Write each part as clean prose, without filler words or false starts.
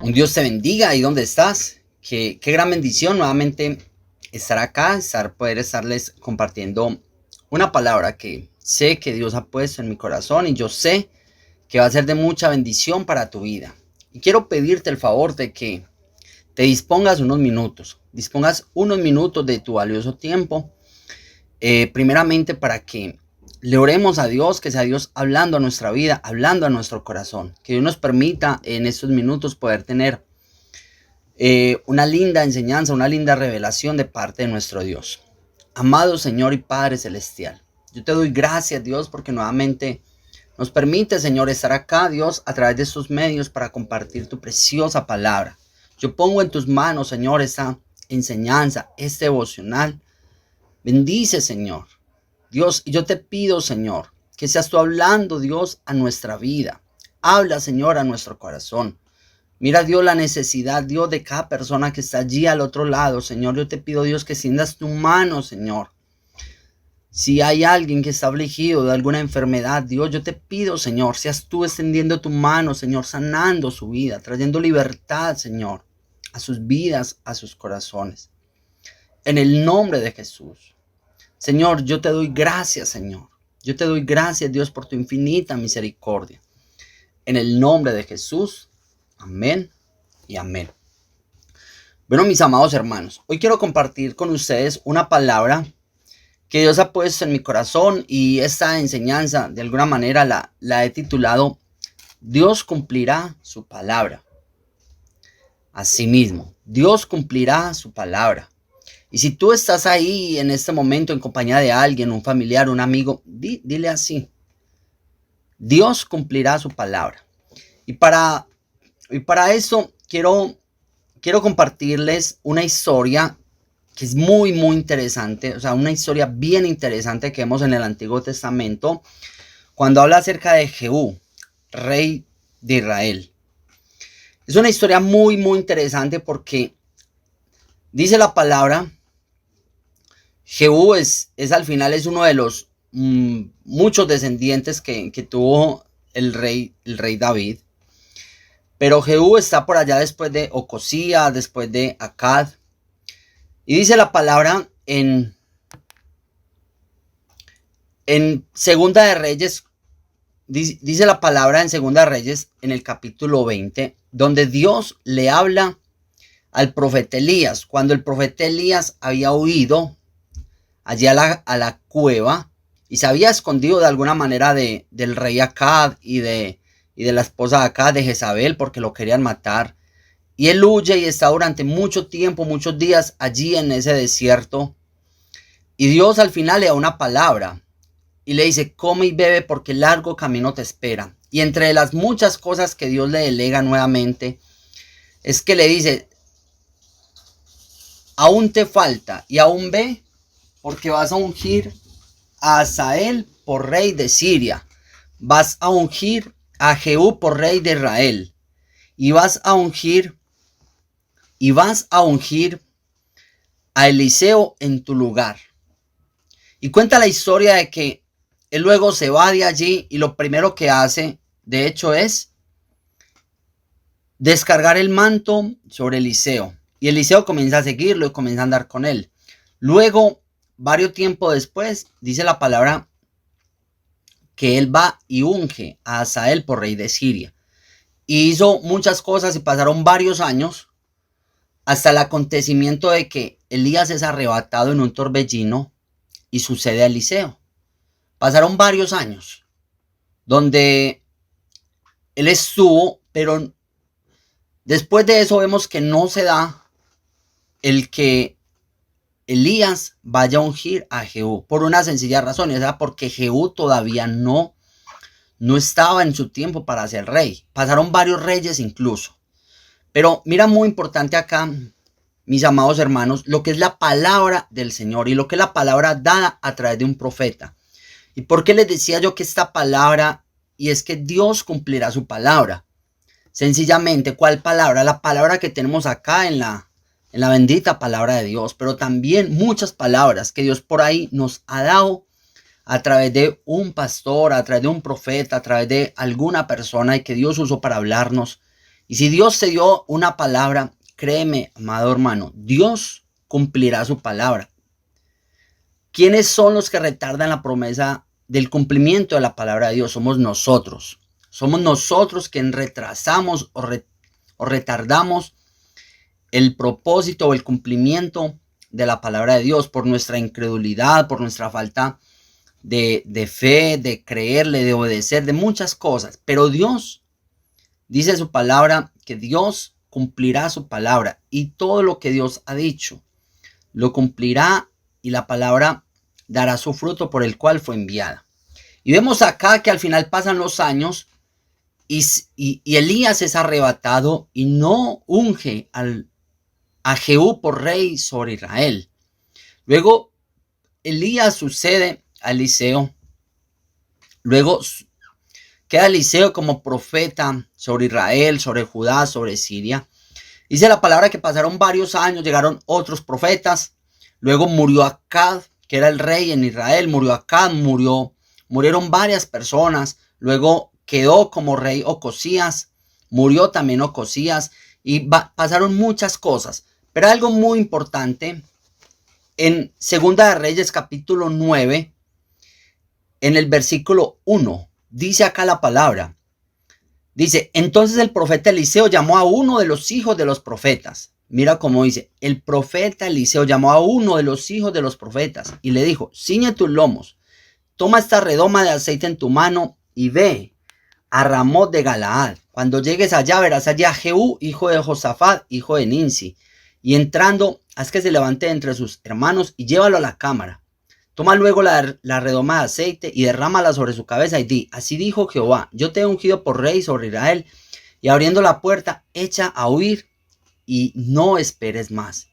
Un Dios te bendiga ahí donde estás. Qué gran bendición nuevamente estar acá, poder estarles compartiendo una palabra que sé que Dios ha puesto en mi corazón y yo sé que va a ser de mucha bendición para tu vida. Y quiero pedirte el favor de que te dispongas unos minutos de tu valioso tiempo, primeramente para que le oremos a Dios, que sea Dios hablando a nuestra vida, hablando a nuestro corazón, que Dios nos permita en estos minutos poder tener una linda enseñanza, una linda revelación de parte de nuestro Dios. Amado Señor y Padre Celestial, yo te doy gracias, Dios, porque nuevamente nos permite, Señor, estar acá, Dios, a través de estos medios para compartir tu preciosa palabra. Yo pongo en tus manos, Señor, esta enseñanza, este devocional. Bendice, Señor. Dios, y yo te pido, Señor, que seas tú hablando, Dios, a nuestra vida. Habla, Señor, a nuestro corazón. Mira, Dios, la necesidad, Dios, de cada persona que está allí al otro lado, Señor. Yo te pido, Dios, que extiendas tu mano, Señor. Si hay alguien que está afligido de alguna enfermedad, Dios, yo te pido, Señor, seas tú extendiendo tu mano, Señor, sanando su vida, trayendo libertad, Señor, a sus vidas, a sus corazones. En el nombre de Jesús. Señor, yo te doy gracias, Señor. Yo te doy gracias, Dios, por tu infinita misericordia. En el nombre de Jesús. Amén y amén. Bueno, mis amados hermanos, hoy quiero compartir con ustedes una palabra que Dios ha puesto en mi corazón y esta enseñanza de alguna manera la he titulado Dios cumplirá su palabra. Asimismo, Dios cumplirá su palabra. Y si tú estás ahí en este momento en compañía de alguien, un familiar, un amigo, dile así: Dios cumplirá su palabra. Y para eso quiero compartirles una historia que es muy interesante, o sea, una historia bien interesante que vemos en el Antiguo Testamento cuando habla acerca de Jehú, rey de Israel. Es una historia muy interesante porque dice la palabra, Jehú es al final es uno de los muchos descendientes que tuvo el rey David. Pero Jehú está por allá después de Ocosías, después de Acad. Y dice la palabra en Segunda de Reyes, dice la palabra en Segunda de Reyes, en el capítulo 20, donde Dios le habla al profeta Elías. Cuando el profeta Elías había huido allí a la cueva y se había escondido de alguna manera del rey Acad y de la esposa de Acad, de Jezabel, porque lo querían matar. Y él huye y está durante mucho tiempo, muchos días allí en ese desierto. Y Dios al final le da una palabra y le dice: come y bebe porque largo camino te espera. Y entre las muchas cosas que Dios le delega nuevamente, es que le dice: aún te falta y aún ve, porque vas a ungir a Hazael por rey de Siria. Vas a ungir a Jehú por rey de Israel. Y vas a ungir a Eliseo en tu lugar. Y cuenta la historia de que él luego se va de allí y lo primero que hace, de hecho, es descargar el manto sobre Eliseo. Y Eliseo comienza a seguirlo y comienza a andar con él. Luego, varios tiempos después, dice la palabra que él va y unge a Hazael por rey de Siria. Y hizo muchas cosas y pasaron varios años hasta el acontecimiento de que Elías es arrebatado en un torbellino y sucede a Eliseo. Pasaron varios años donde él estuvo, pero después de eso vemos que no se da el que Elías vaya a ungir a Jehú por una sencilla razón, y es porque Jehú todavía no estaba en su tiempo para ser rey. Pasaron varios reyes incluso. Pero mira, muy importante acá, mis amados hermanos, lo que es la palabra del Señor y lo que es la palabra dada a través de un profeta. ¿Y por qué les decía yo que esta palabra? Y es que Dios cumplirá su palabra. Sencillamente, ¿cuál palabra? La palabra que tenemos acá en la bendita palabra de Dios, pero también muchas palabras que Dios por ahí nos ha dado a través de un pastor, a través de un profeta, a través de alguna persona y que Dios usó para hablarnos Y si Dios te dio una palabra, créeme, amado hermano, Dios cumplirá su palabra. ¿Quiénes son los que retardan la promesa del cumplimiento de la palabra de Dios? Somos nosotros. Somos nosotros quienes retrasamos o retardamos el propósito o el cumplimiento de la palabra de Dios por nuestra incredulidad, por nuestra falta de fe, de creerle, de obedecer, de muchas cosas. Pero Dios dice su palabra que Dios cumplirá su palabra y todo lo que Dios ha dicho lo cumplirá y la palabra dará su fruto por el cual fue enviada. Y vemos acá que al final pasan los años y Elías es arrebatado y no unge a Jehú por rey sobre Israel. Luego Elías sucede a Eliseo. Luego queda Eliseo como profeta sobre Israel, sobre Judá, sobre Siria. Dice la palabra que pasaron varios años, llegaron otros profetas. Luego murió Acab, que era el rey en Israel. Murió Acab, murieron varias personas. Luego quedó como rey Ocosías. Murió también Ocosías. Y pasaron muchas cosas. Pero algo muy importante, en Segunda de Reyes capítulo 9, en el versículo 1, dice acá la palabra. Dice, entonces el profeta Eliseo llamó a uno de los hijos de los profetas. Mira cómo dice, el profeta Eliseo llamó a uno de los hijos de los profetas y le dijo, ciñe tus lomos, toma esta redoma de aceite en tu mano y ve a Ramot de Galaad. Cuando llegues allá verás allá a Jehú, hijo de Josafat, hijo de Ninsi. Y entrando, haz que se levante entre sus hermanos y llévalo a la cámara. Toma luego la redoma de aceite y derrámala sobre su cabeza y di, así dijo Jehová, yo te he ungido por rey sobre Israel, y abriendo la puerta, echa a huir y no esperes más.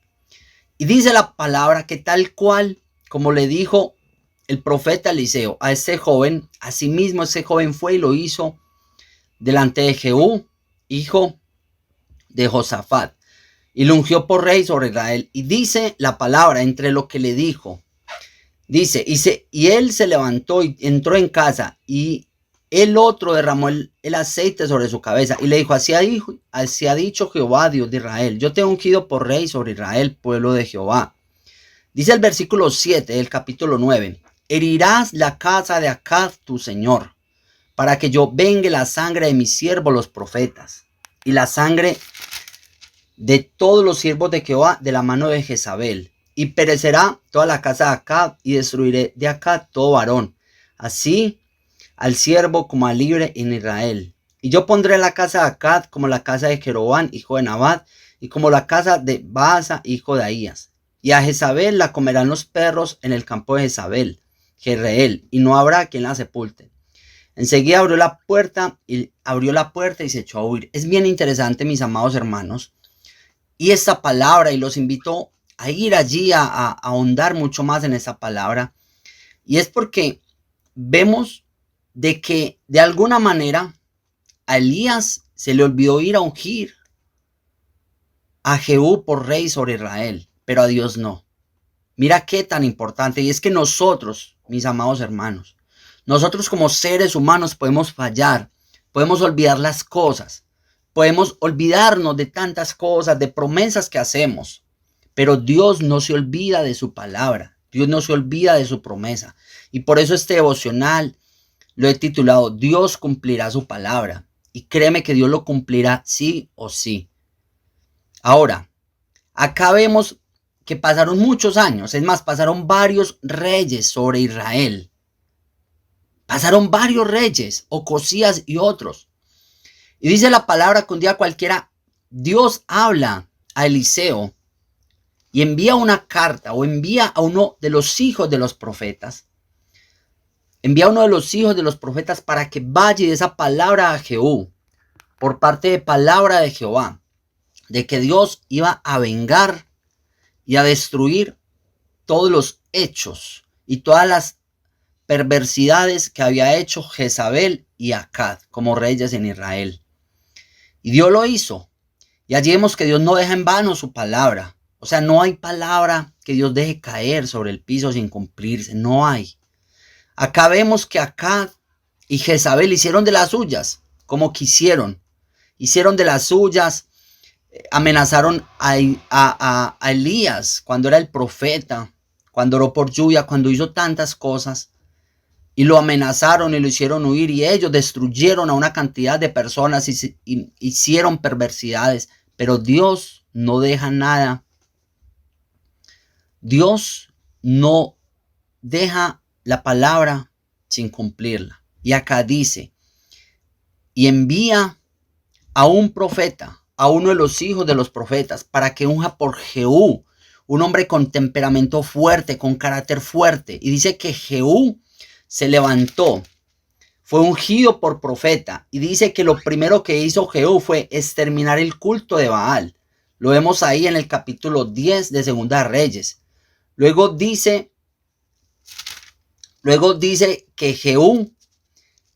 Y dice la palabra que tal cual como le dijo el profeta Eliseo a ese joven, asimismo ese joven fue y lo hizo delante de Jehú, hijo de Josafat, y lo ungió por rey sobre Israel. Y dice la palabra entre lo que le dijo. Dice, y él se levantó y entró en casa y el otro derramó el aceite sobre su cabeza y le dijo, así ha dicho Jehová, Dios de Israel, yo te he ungido por rey sobre Israel, pueblo de Jehová. Dice el versículo 7 del capítulo 9, herirás la casa de Acab tu señor, para que yo vengue la sangre de mis siervos los profetas y la sangre de todos los siervos de Jehová de la mano de Jezabel. Y perecerá toda la casa de Acab, y destruiré de Acab todo varón, así al siervo como al libre en Israel. Y yo pondré la casa de Acab como la casa de Jeroboam, hijo de Nabat, y como la casa de Baasa, hijo de Ahías. Y a Jezabel la comerán los perros en el campo de Jezabel, Jezreel, y no habrá quien la sepulte. Enseguida abrió la puerta y se echó a huir. Es bien interesante, mis amados hermanos, y esta palabra, y los invito a ir allí a ahondar mucho más en esa palabra. Y es porque vemos de que de alguna manera a Elías se le olvidó ir a ungir a Jehú por rey sobre Israel, pero a Dios no. Mira qué tan importante. Y es que nosotros, mis amados hermanos, nosotros como seres humanos podemos fallar, podemos olvidar las cosas, podemos olvidarnos de tantas cosas, de promesas que hacemos. Pero Dios no se olvida de su palabra. Dios no se olvida de su promesa. Y por eso este devocional lo he titulado Dios cumplirá su palabra. Y créeme que Dios lo cumplirá sí o sí. Ahora, acá vemos que pasaron muchos años. Es más, pasaron varios reyes sobre Israel. Pasaron varios reyes, Ocosías y otros. Y dice la palabra que un día cualquiera Dios habla a Eliseo y envía una carta o envía a uno de los hijos de los profetas. Envía a uno de los hijos de los profetas para que vaya y dé esa palabra a Jehú por parte de palabra de Jehová, de que Dios iba a vengar y a destruir todos los hechos y todas las perversidades que había hecho Jezabel y Acab como reyes en Israel. Y Dios lo hizo. Y allí vemos que Dios no deja en vano su palabra. O sea, no hay palabra que Dios deje caer sobre el piso sin cumplirse. No hay. Acá vemos que Acab y Jezabel hicieron de las suyas como quisieron. hicieron de las suyas, amenazaron a Elías cuando era el profeta, cuando oró por lluvia, cuando hizo tantas cosas. Y lo amenazaron y lo hicieron huir, y ellos destruyeron a una cantidad de personas y hicieron perversidades. Pero Dios no deja nada. Dios no deja la palabra sin cumplirla. Y acá dice, y envía a un profeta, a uno de los hijos de los profetas, para que unja por Jehú, un hombre con temperamento fuerte, con carácter fuerte. Y dice que Jehú se levantó, fue ungido por profeta, y dice que lo primero que hizo Jehú fue exterminar el culto de Baal. Lo vemos ahí en el capítulo 10 de Segunda Reyes. Luego dice que Jehú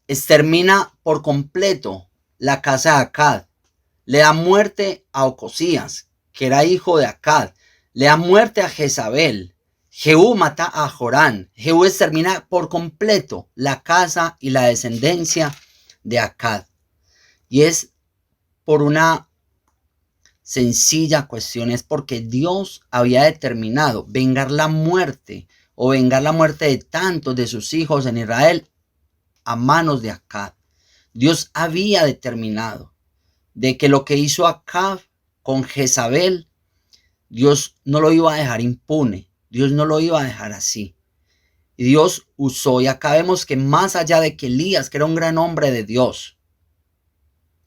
extermina por completo la casa de Acab. Le da muerte a Ocosías, que era hijo de Acab. Le da muerte a Jezabel. Jehú mata a Jorán. Jehú extermina por completo la casa y la descendencia de Acab. Y es por una sencilla cuestión, es porque Dios había determinado vengar la muerte de tantos de sus hijos en Israel a manos de Acab. Dios había determinado de que lo que hizo Acab con Jezabel, Dios no lo iba a dejar impune. Dios no lo iba a dejar así. Y Dios usó, y acá vemos que más allá de que Elías, que era un gran hombre de Dios,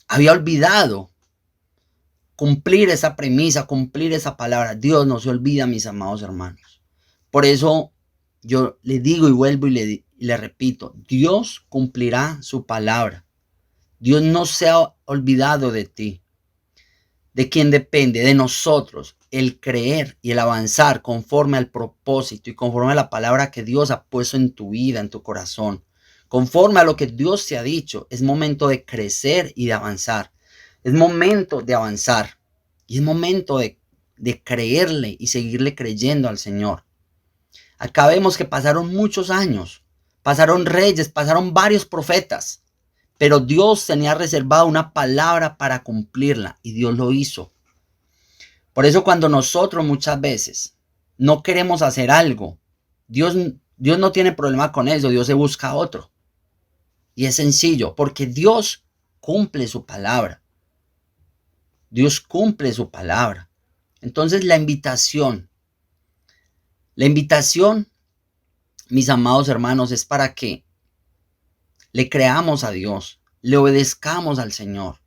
había olvidado cumplir esa premisa, cumplir esa palabra. Dios no se olvida, mis amados hermanos. Por eso yo le digo y vuelvo y le repito, Dios cumplirá su palabra. Dios no se ha olvidado de ti. ¿De quién depende? De nosotros. El creer y el avanzar conforme al propósito y conforme a la palabra que Dios ha puesto en tu vida, en tu corazón. Conforme a lo que Dios te ha dicho. Es momento de crecer y de avanzar. Es momento de avanzar. Y es momento de creerle y seguirle creyendo al Señor. Acá vemos que pasaron muchos años. Pasaron reyes, pasaron varios profetas. Pero Dios tenía reservado una palabra para cumplirla y Dios lo hizo. Por eso cuando nosotros muchas veces no queremos hacer algo, Dios no tiene problema con eso, Dios se busca otro. Y es sencillo, porque Dios cumple su palabra. Dios cumple su palabra. Entonces la invitación, mis amados hermanos, es para que le creamos a Dios, le obedezcamos al Señor.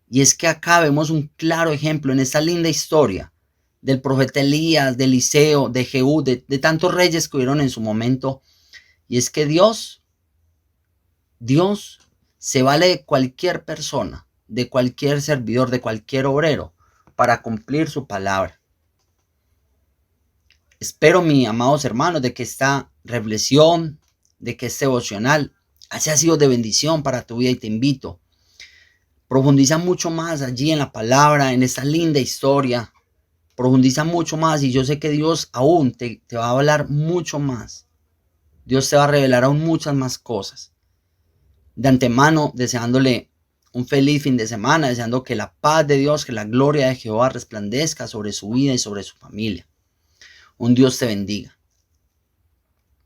Y es que acá vemos un claro ejemplo en esta linda historia del profeta Elías, de Eliseo, de Jehú, de tantos reyes que hubieron en su momento. Y es que Dios se vale de cualquier persona, de cualquier servidor, de cualquier obrero, para cumplir su palabra. Espero, mis amados hermanos, de que esta reflexión, de que este devocional haya sido de bendición para tu vida, y te invito. Profundiza mucho más allí en la palabra, en esta linda historia. Profundiza mucho más y yo sé que Dios aún te va a hablar mucho más. Dios te va a revelar aún muchas más cosas. De antemano, deseándole un feliz fin de semana, deseando que la paz de Dios, que la gloria de Jehová resplandezca sobre su vida y sobre su familia. Un Dios te bendiga.